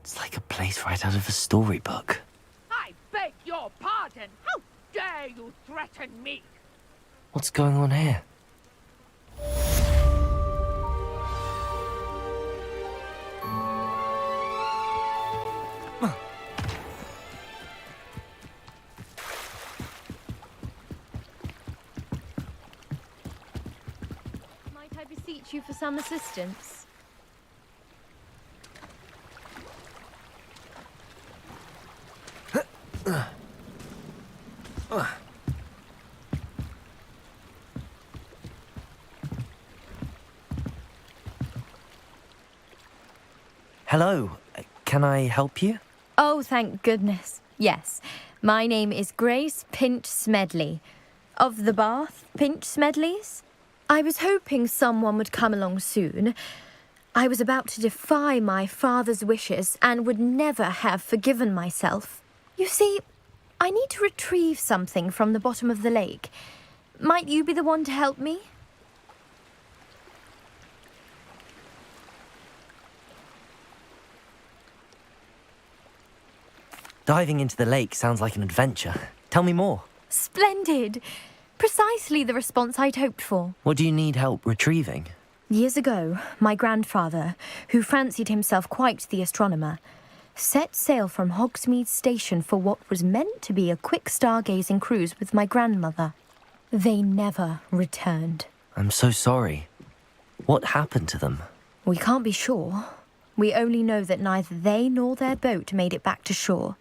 It's like a place right out of a storybook. I beg your pardon. How dare you threaten me? What's going on here? Might I beseech you for some assistance? Hello, can I help you? Oh, thank goodness. Yes. My name is Grace Pinch Smedley. Of the Bath Pinch Smedleys? I was hoping someone would come along soon. I was about to defy my father's wishes and would never have forgiven myself. You see, I need to retrieve something from the bottom of the lake. Might you be the one to help me? Diving into the lake sounds like an adventure. Tell me more. Splendid! Precisely the response I'd hoped for. What do you need help retrieving? Years ago, my grandfather, who fancied himself quite the astronomer, set sail from Hogsmeade Station for what was meant to be a quick stargazing cruise with my grandmother. They never returned. I'm so sorry. What happened to them? We can't be sure. We only know that neither they nor their boat made it back to shore.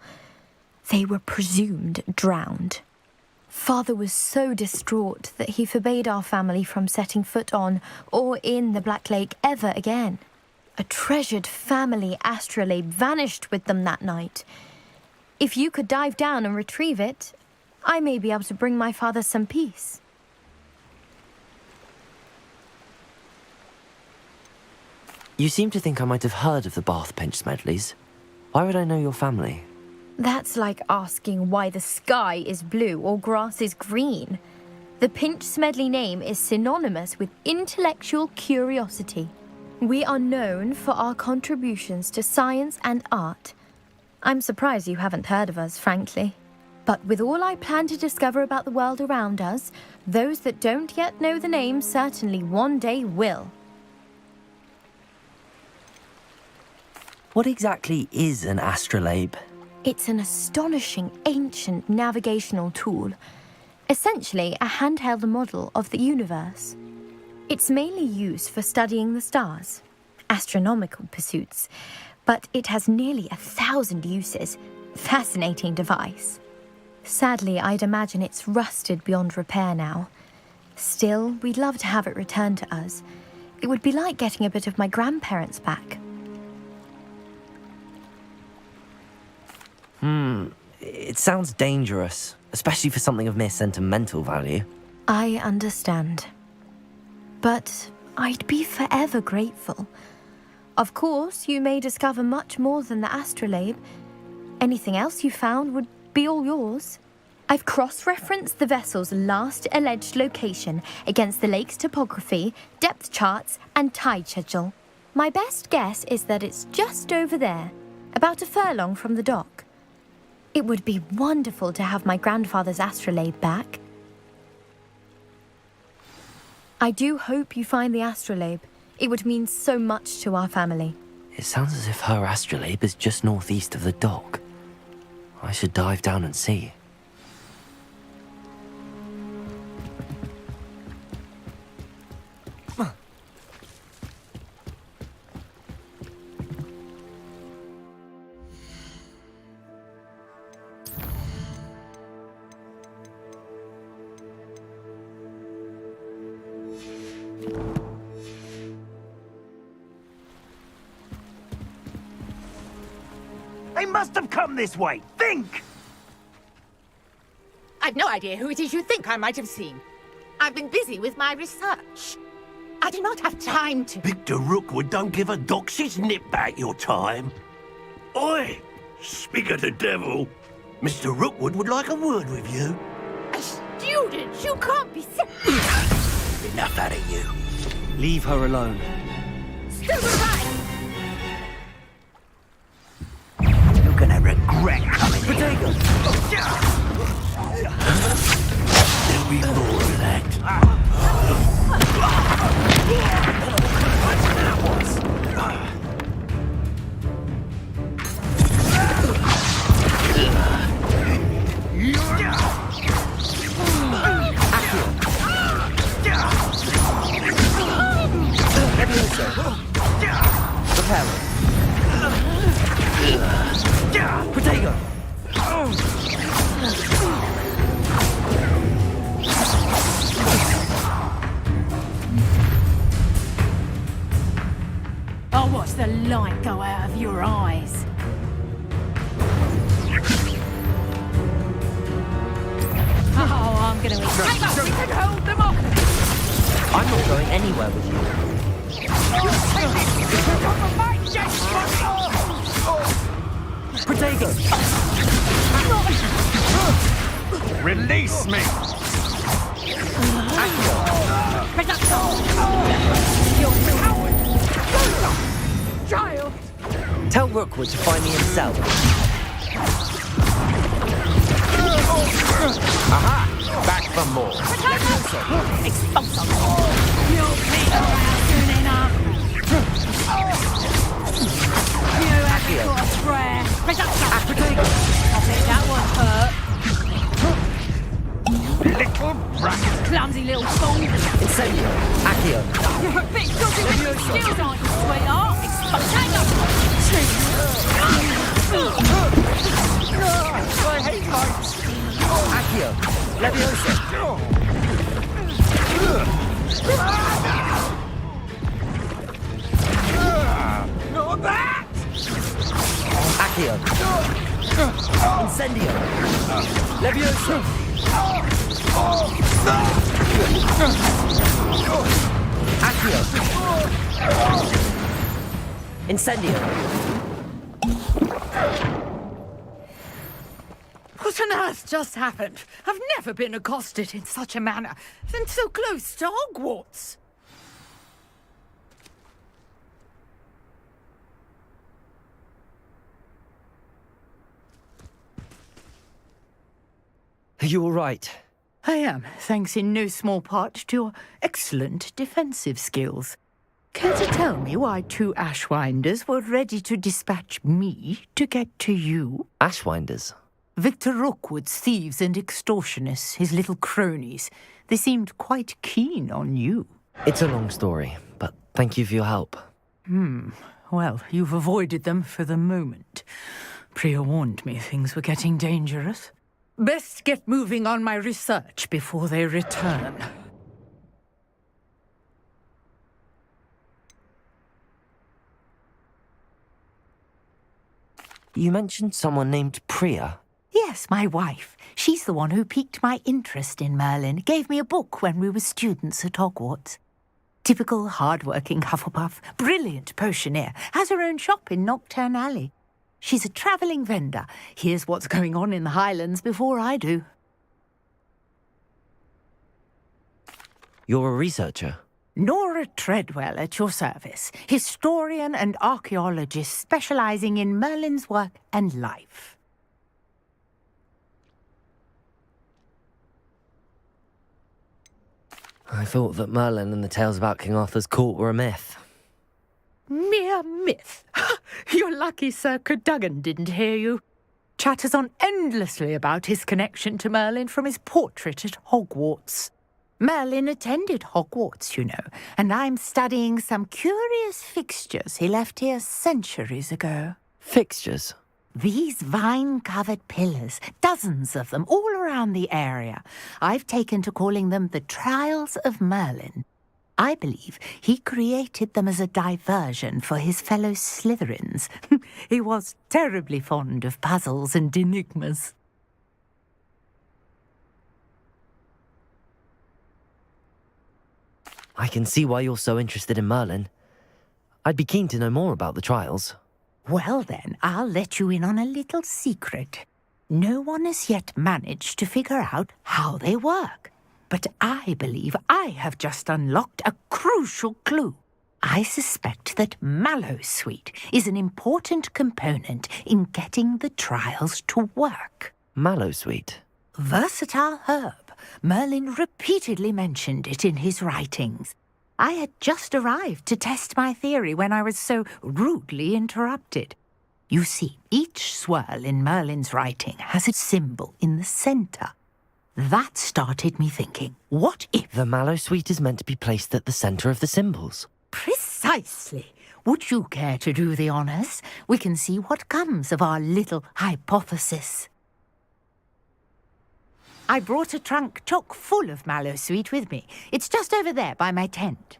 They were presumed drowned. Father was so distraught that he forbade our family from setting foot on or in the Black Lake ever again. A treasured family astrolabe vanished with them that night. If you could dive down and retrieve it, I may be able to bring my father some peace. You seem to think I might have heard of the Bath Pinch Smedleys. Why would I know your family? That's like asking why the sky is blue or grass is green. The Pinch Smedley name is synonymous with intellectual curiosity. We are known for our contributions to science and art. I'm surprised you haven't heard of us, frankly. But with all I plan to discover about the world around us, those that don't yet know the name certainly one day will. What exactly is an astrolabe? It's an astonishing ancient navigational tool. Essentially a handheld model of the universe. It's mainly used for studying the stars, astronomical pursuits, but it has nearly 1,000 uses. Fascinating device. Sadly, I'd imagine it's rusted beyond repair now. Still, we'd love to have it returned to us. It would be like getting a bit of my grandparents back. It sounds dangerous, especially for something of mere sentimental value. I understand. But I'd be forever grateful. Of course, you may discover much more than the astrolabe. Anything else you found would be all yours. I've cross-referenced the vessel's last alleged location against the lake's topography, depth charts, and tide schedule. My best guess is that it's just over there, about a furlong from the dock. It would be wonderful to have my grandfather's astrolabe back. I do hope you find the astrolabe. It would mean so much to our family. It sounds as if her astrolabe is just northeast of the dock. I should dive down and see. They must have come this way. Think! I've no idea who it is you think I might have seen. I've been busy with my research. I do not have time to... Victor Rookwood don't give a doxy's nip back your time. Oi! Speak of the devil. Mr. Rookwood would like a word with you. A student? You can't be Enough out of you. Leave her alone. still alive! tower. Potato. I'll watch the light go out of your eyes. Oh, I'm gonna eat. Hang on, we can hold them off. I'm not going anywhere with you. Potato. Release me! Child! Tell Rookwood to find me himself. Aha! Back for more. Expose them! You'll clean around soon enough! You haven't got a prayer! I think that one hurt. Little brat. Clumsy little fool! Incendio. Accio. You're a bit dodgy with your skills, aren't you, sweetheart? Potato! I hate lights. Accio. Leviosa. Not that! Accio. Incendio. Leviosa. Accio. Incendio. What on earth just happened? I've never been accosted in such a manner, and so close to Hogwarts. Are you all right? I am, thanks in no small part to your excellent defensive skills. Care to tell me why 2 Ashwinders were ready to dispatch me to get to you? Ashwinders. Victor Rookwood's thieves and extortionists, his little cronies. They seemed quite keen on you. It's a long story, but thank you for your help. Well, you've avoided them for the moment. Priya warned me things were getting dangerous. Best get moving on my research before they return. You mentioned someone named Priya. Yes, my wife. She's the one who piqued my interest in Merlin. Gave me a book when we were students at Hogwarts. Typical hard-working Hufflepuff, brilliant potioneer, has her own shop in Knockturn Alley. She's a travelling vendor. Hears what's going on in the Highlands before I do. You're a researcher? Nora Treadwell at your service, historian and archaeologist specialising in Merlin's work and life. I thought that Merlin and the tales about King Arthur's court were a myth. Mere myth. You're lucky Sir Cadogan didn't hear you. Chatters on endlessly about his connection to Merlin from his portrait at Hogwarts. Merlin attended Hogwarts, you know, and I'm studying some curious fixtures he left here centuries ago. Fixtures? These vine-covered pillars, dozens of them, all around the area. I've taken to calling them the Trials of Merlin. I believe he created them as a diversion for his fellow Slytherins. He was terribly fond of puzzles and enigmas. I can see why you're so interested in Merlin. I'd be keen to know more about the trials. Well then, I'll let you in on a little secret. No one has yet managed to figure out how they work. But I believe I have just unlocked a crucial clue. I suspect that Mallowsweet is an important component in getting the trials to work. Mallowsweet? Versatile herb. Merlin repeatedly mentioned it in his writings. I had just arrived to test my theory when I was so rudely interrupted. You see, each swirl in Merlin's writing has a symbol in the centre. That started me thinking, what if... The Mallowsweet is meant to be placed at the centre of the symbols. Precisely. Would you care to do the honors? We can see what comes of our little hypothesis. I brought a trunk chock full of mallow sweet with me. It's just over there by my tent.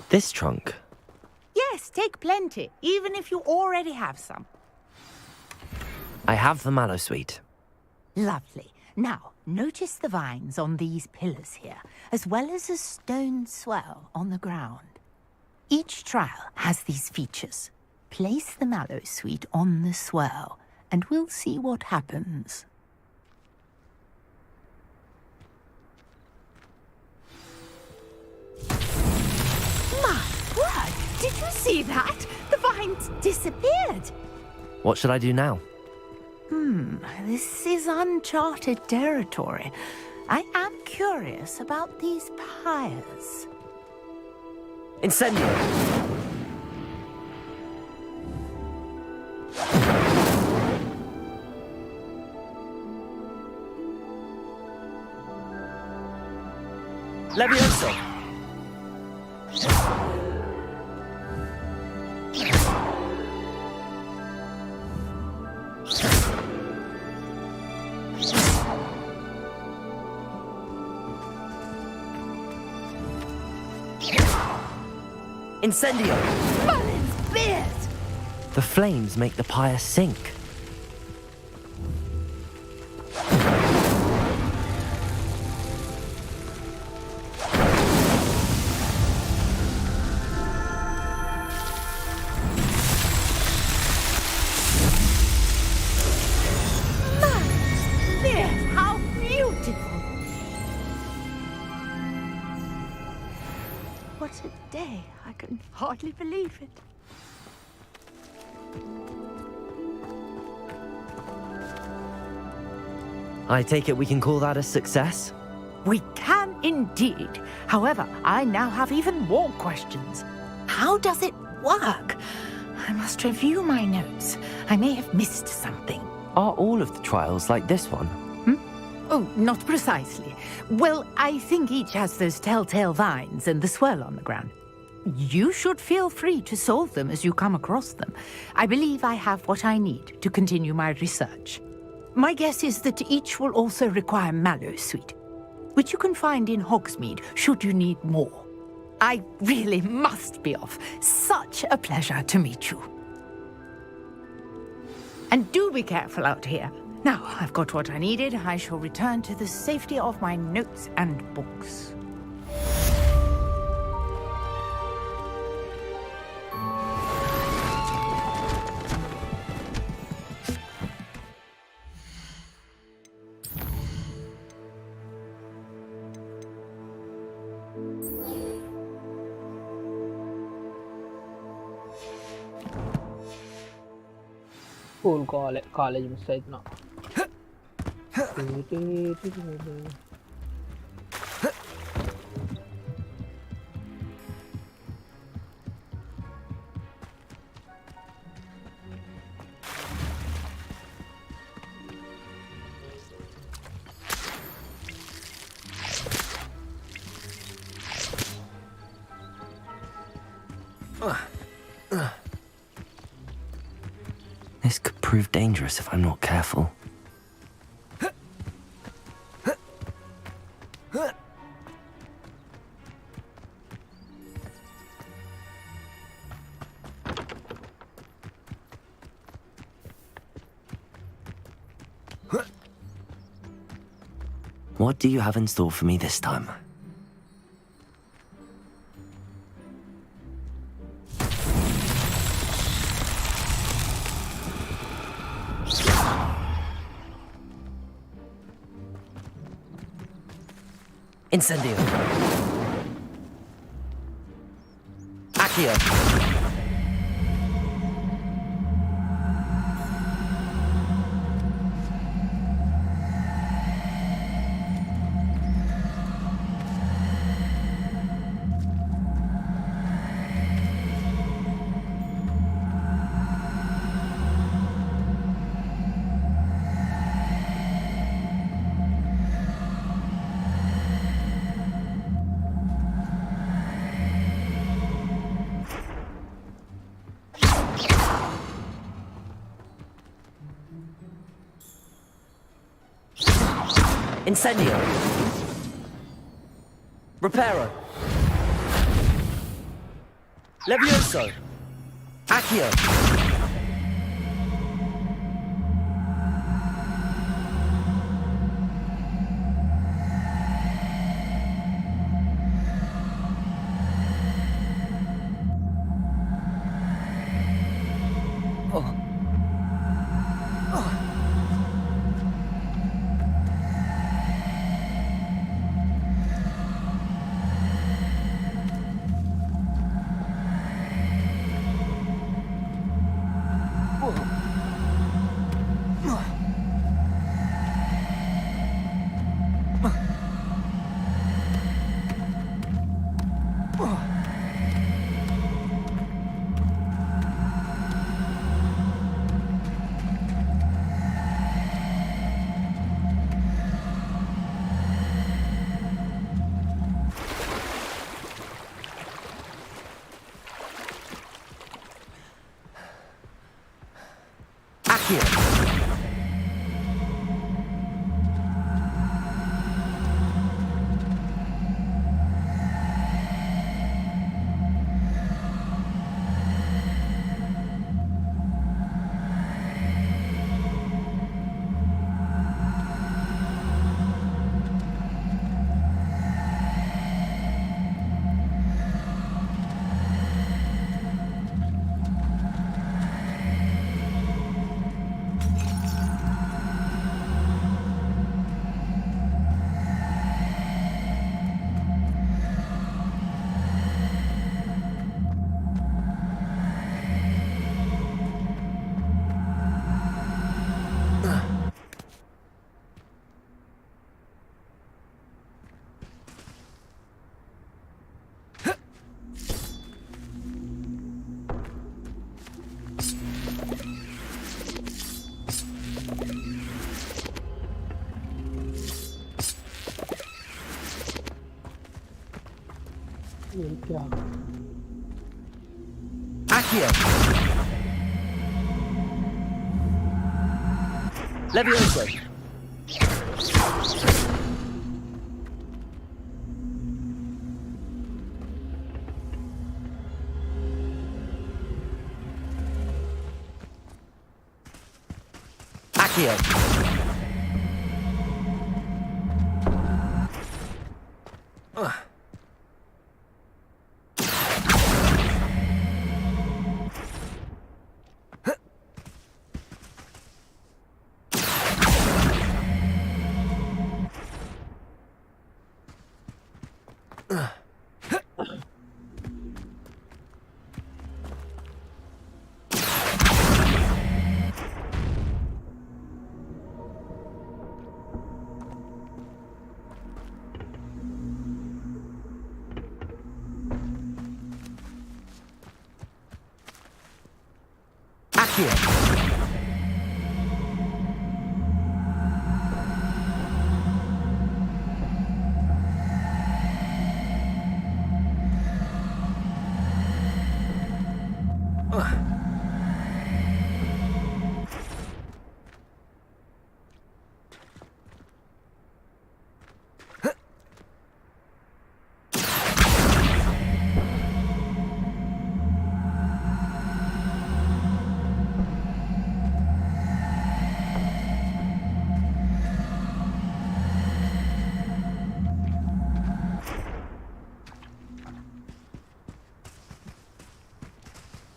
This trunk? Yes, take plenty, even if you already have some. I have the mallow sweet. Lovely. Now, notice the vines on these pillars here, as well as a stone swell on the ground. Each trial has these features. Place the mallow sweet on the swell, and we'll see what happens. My word! Did you see that? The vines disappeared. What should I do now? This is uncharted territory. I am curious about these pyres. Incendio! Levioso! Incendio! Merlin's beard! The flames make the pyre sink. Merlin's beard! How beautiful! What a day! I can hardly believe it. I take it we can call that a success? We can indeed. However, I now have even more questions. How does it work? I must review my notes. I may have missed something. Are all of the trials like this one? Oh, not precisely. Well, I think each has those telltale vines and the swirl on the ground. You should feel free to solve them as you come across them. I believe I have what I need to continue my research. My guess is that each will also require mallow sweet, which you can find in Hogsmeade should you need more. I really must be off. Such a pleasure to meet you. And do be careful out here. Now, I've got what I needed. I shall return to the safety of my notes and books. School, college mistake now. This could prove dangerous if I'm not careful. What do you have in store for me this time? Incendio! Accio! Incendio. Reparo. Levioso. Accio. ये क्या Accio. Levioso. Accio. Accio.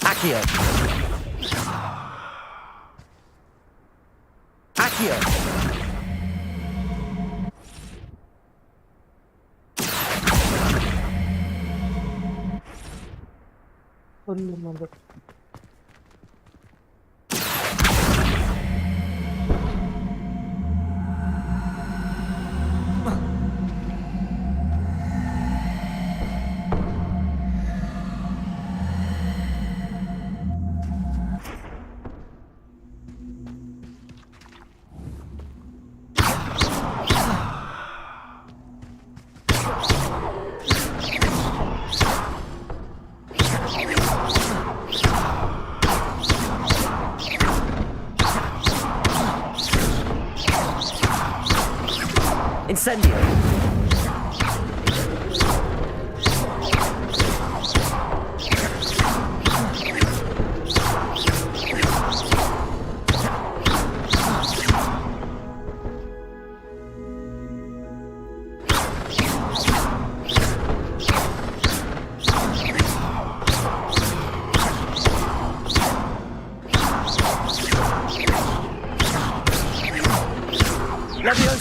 Accio. Accio. Full मदद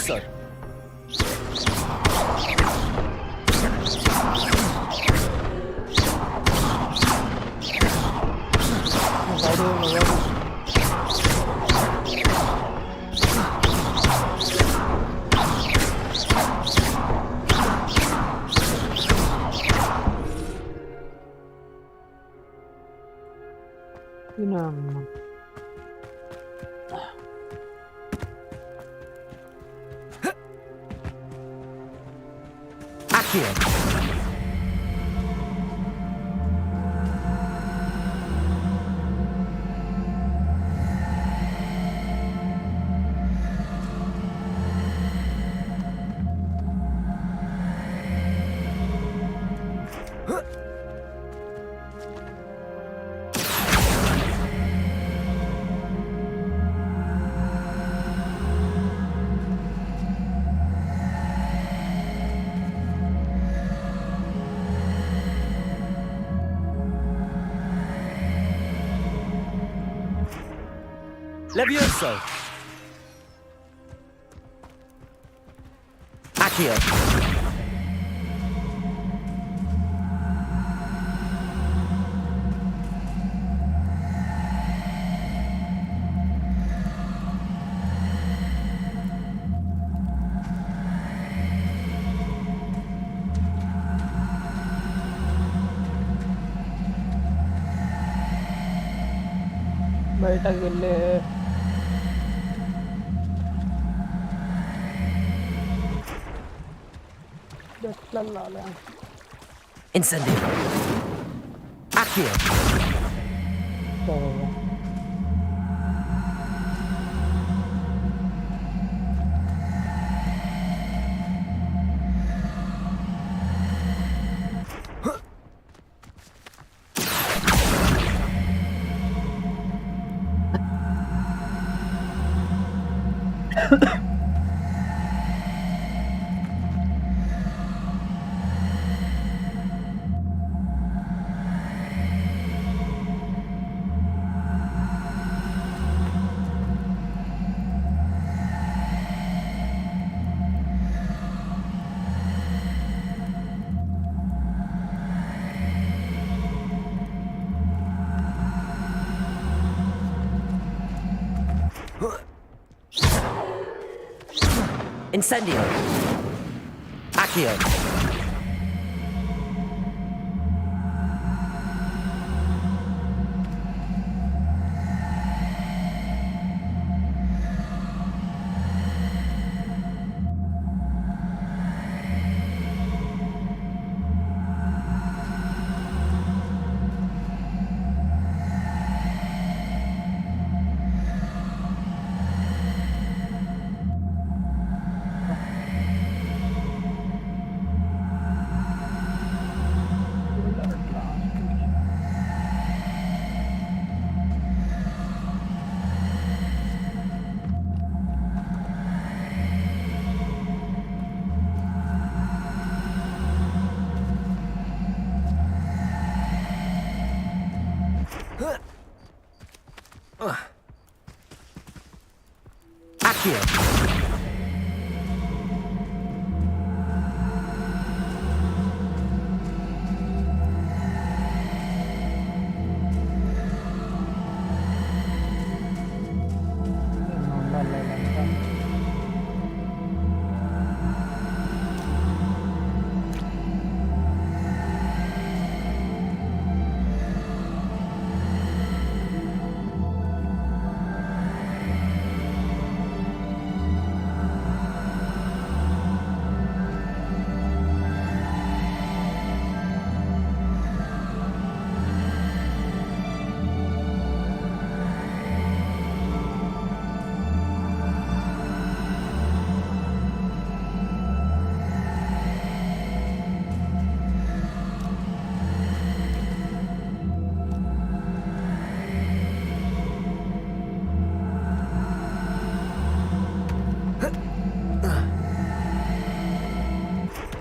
Levioso! Pinang. Accio! Levioso! Accio! బయట వెళ్ళే Incendio! Accio! Incendio! Accio! Accio!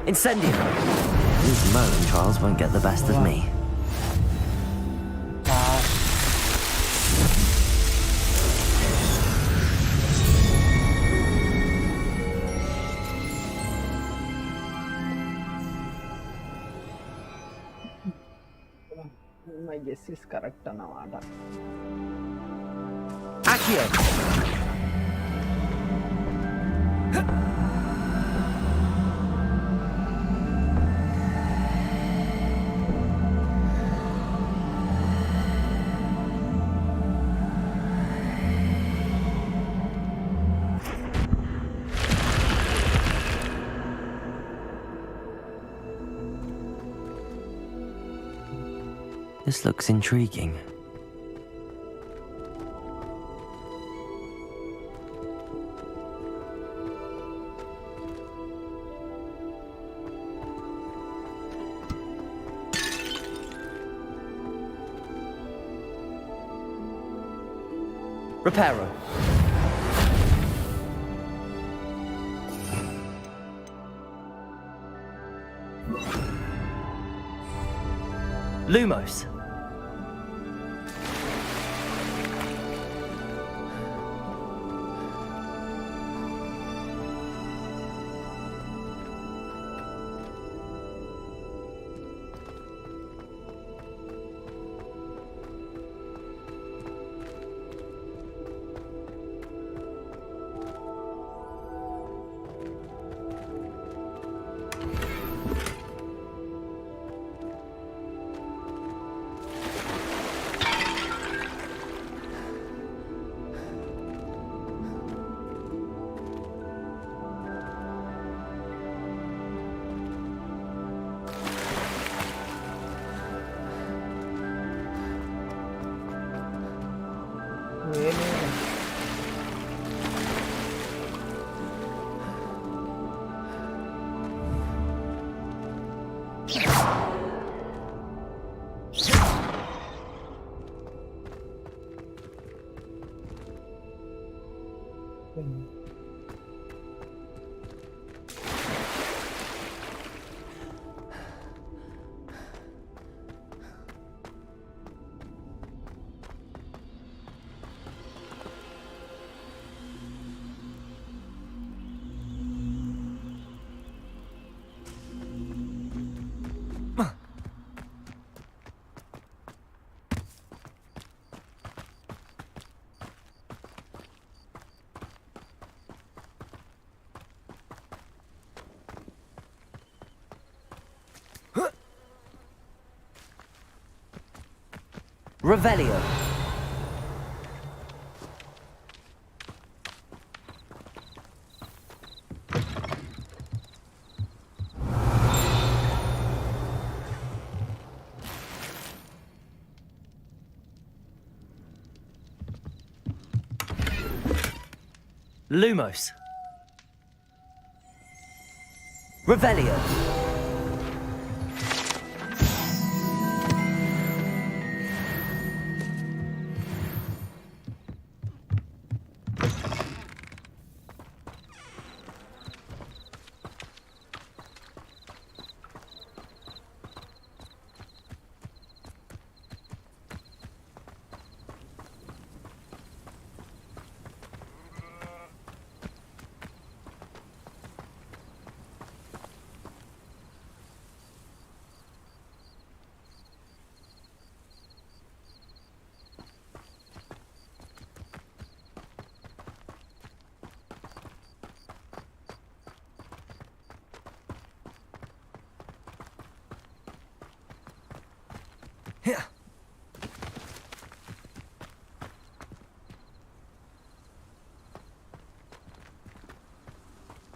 Incendio! These Merlin trials won't get the best of me. My guess is correct అన్నమాట. Accio! This looks intriguing. Reparo. Lumos. Revelio. Lumos. Revelio.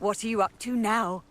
What are you up to now?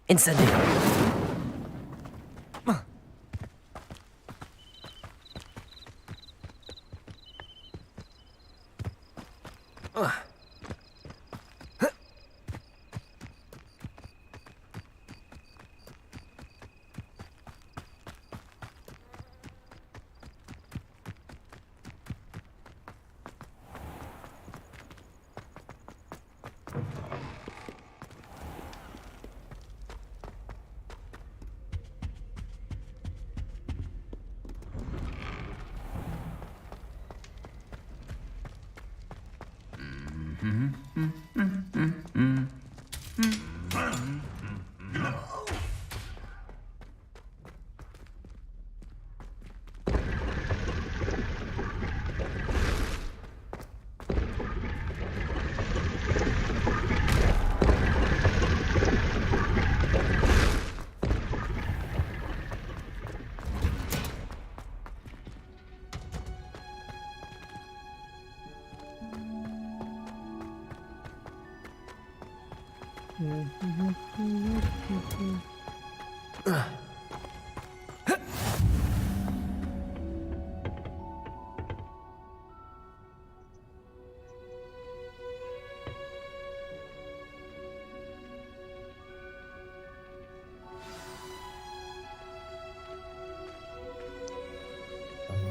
Incendio.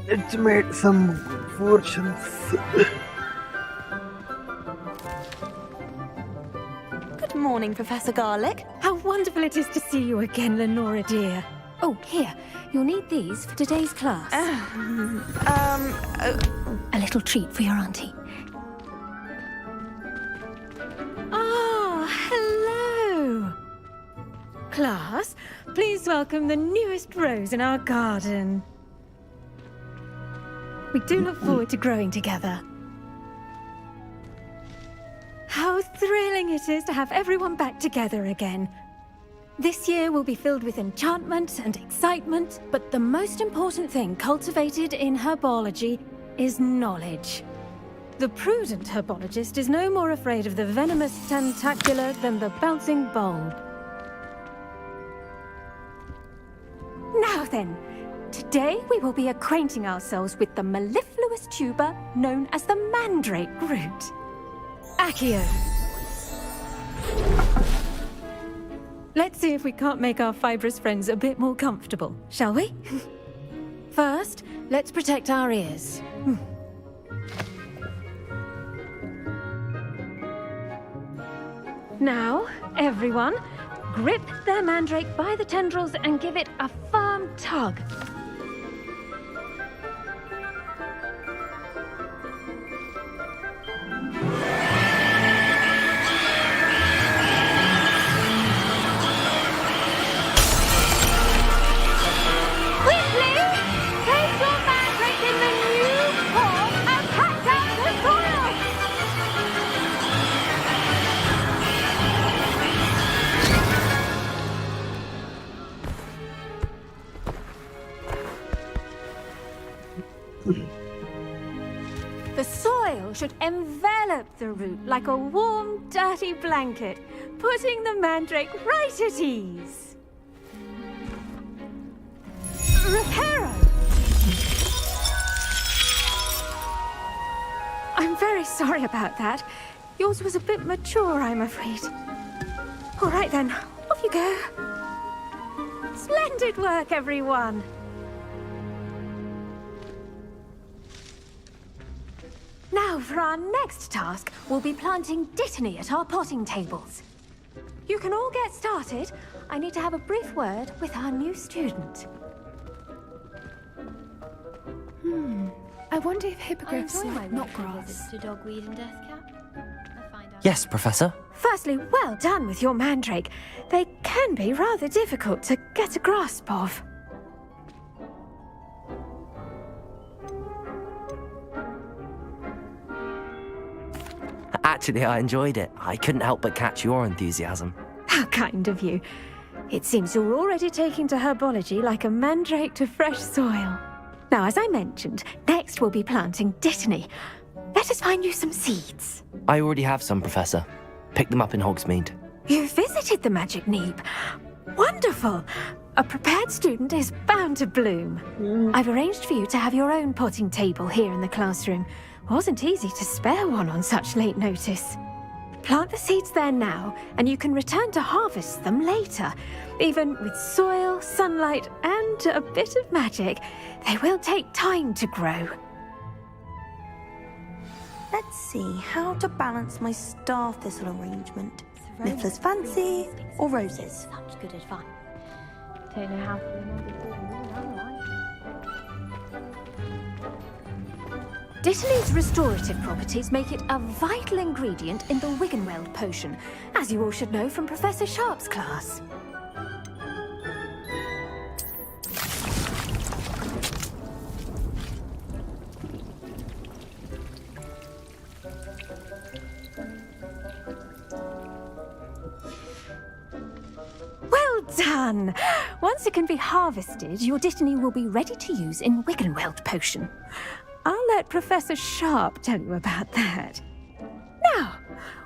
It's made some fortunes. Good morning, Professor Garlic. How wonderful it is to see you again, Lenora dear. Oh, here. You'll need these for today's class. A little treat for your auntie. Ah, hello. Class, please welcome the newest rose in our garden. We do look forward to growing together. How thrilling it is to have everyone back together again. This year will be filled with enchantment and excitement, but the most important thing cultivated in herbology is knowledge. The prudent herbologist is no more afraid of the venomous tentacular than the bouncing bulb. Now then, today we will be acquainting ourselves with the mellifluous tuber known as the mandrake root. Accio. Let's see if we can't make our fibrous friends a bit more comfortable, shall we? First, let's protect our ears. Now, everyone, grip their mandrake by the tendrils and give it a firm tug. Quickly, place your mandrake in the new form and cut down the soil. The soil should envelop the root like a warm, dirty blanket, putting the mandrake right at ease. Reparo! I'm very sorry about that. Yours was a bit mature, I'm afraid. All right then, off you go. Splendid work, everyone. Now, for our next task, we'll be planting Dittany at our potting tables. You can all get started. I need to have a brief word with our new student. I wonder if hippogriffs I enjoy my like not weekly grass. visits to Dogweed and Deathcap. I find out Yes, Professor. Firstly, well done with your mandrake. They can be rather difficult to get a grasp of. Actually, I enjoyed it. I couldn't help but catch your enthusiasm. How kind of you. It seems you're already taking to herbology like a mandrake to fresh soil. Now, as I mentioned, next we'll be planting Dittany. Let us find you some seeds. I already have some, Professor. Picked them up in Hogsmeade. You visited the Magic Neep. Wonderful. A prepared student is bound to bloom. I've arranged for you to have your own potting table here in the classroom. Wasn't easy to spare one on such late notice. Plant the seeds there now, and you can return to harvest them later. Even with soil, sunlight, and a bit of magic, they will take time to grow. Let's see how to balance my star thistle arrangement. Niffler's fancy or roses? such good advice. Don't know how to remember Dittany's restorative properties make it a vital ingredient in the Wiggenweld potion, as you all should know from Professor Sharp's class. Well done! Once it can be harvested, your Dittany will be ready to use in Wiggenweld potion. I'll let Professor Sharp tell you about that. Now,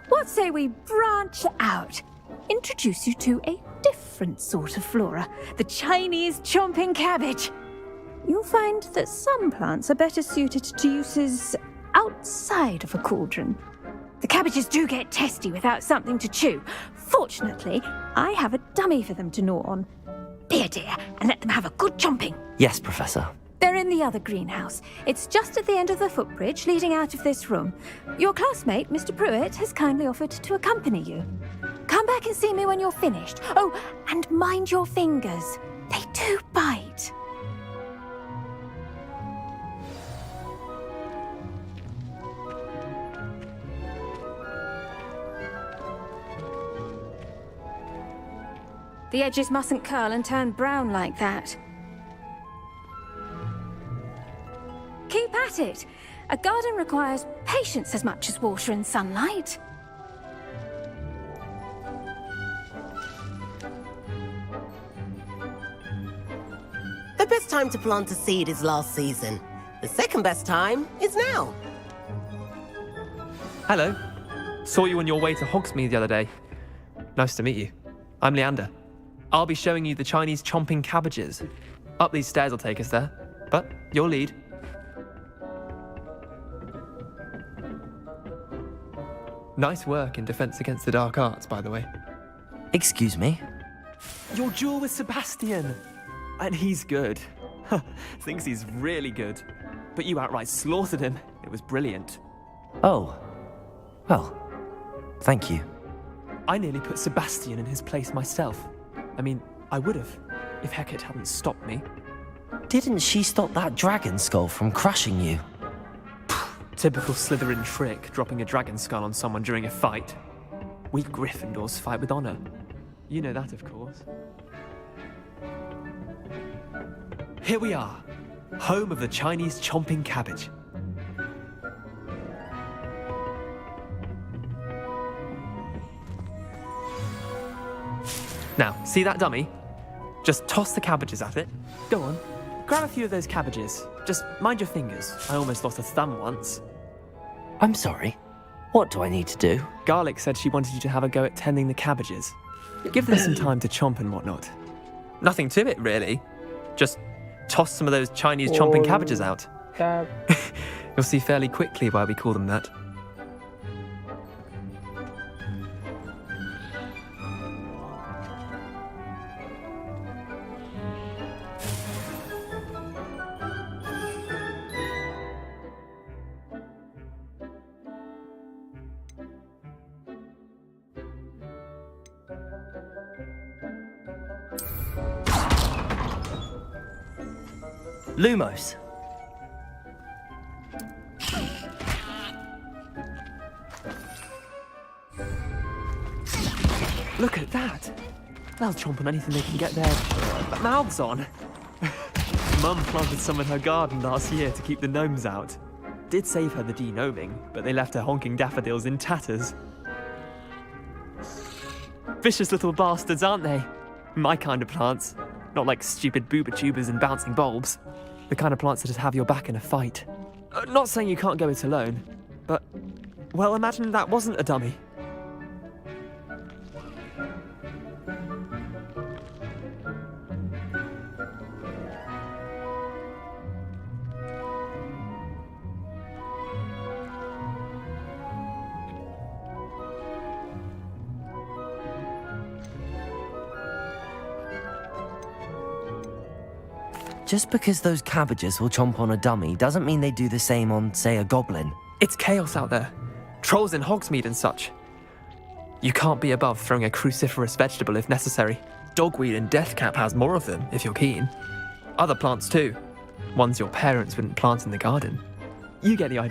what say we branch out? Introduce you to a different sort of flora, the Chinese chomping cabbage. You'll find that some plants are better suited to uses outside of a cauldron. The cabbages do get testy without something to chew. Fortunately, I have a dummy for them to gnaw on. Be a dear and let them have a good chomping. Yes, Professor. They're in the other greenhouse. It's just at the end of the footbridge leading out of this room. Your classmate, Mr. Pruitt, has kindly offered to accompany you. Come back and see me when you're finished. Oh, and mind your fingers. They do bite. The edges mustn't curl and turn brown like that. Keep at it. A garden requires patience as much as water and sunlight. The best time to plant a seed is last season. The second best time is now. Hello. Saw you on your way to Hogsmeade the other day. Nice to meet you. I'm Leander. I'll be showing you the Chinese chomping cabbages. Up these stairs will take us there, but your lead. Nice work in Defense Against the Dark Arts, by the way. Excuse me? Your duel with Sebastian! And he's good. Thinks he's really good. But you outright slaughtered him. It was brilliant. Oh. Well, thank you. I nearly put Sebastian in his place myself. I mean, I would have, if Hecate hadn't stopped me. Didn't she stop that dragon skull from crushing you? Typical Slytherin trick, dropping a dragon skull on someone during a fight. We Gryffindors fight with honor. You know that, of course. Here we are, home of the Chinese chomping cabbage. Now, see that dummy? Just toss the cabbages at it. Go on, grab a few of those cabbages. Just mind your fingers. I almost lost a thumb once. I'm sorry. What do I need to do? Garlic said she wanted you to have a go at tending the cabbages. Give them some time to chomp and whatnot. Nothing to it, really. Just toss some of those Chinese chomping cabbages out. You'll see fairly quickly why we call them that. Lumos. Look at that! They'll chomp on anything they can get their mouths on. Mum planted some in her garden last year to keep the gnomes out. Did save her the de-gnoming, but they left her honking daffodils in tatters. Vicious little bastards, aren't they? My kind of plants. Not like stupid booba tubers and bouncing bulbs. The kind of plants that just have your back in a fight. Not saying you can't go it alone, but, well, imagine that wasn't a dummy. Just because those cabbages will chomp on a dummy doesn't mean they do the same on, say, a goblin. It's chaos out there. Trolls in Hogsmeade and such. You can't be above throwing a cruciferous vegetable if necessary. Dogweed and deathcap has more of them, if you're keen. Other plants too. Ones your parents wouldn't plant in the garden. You get the idea.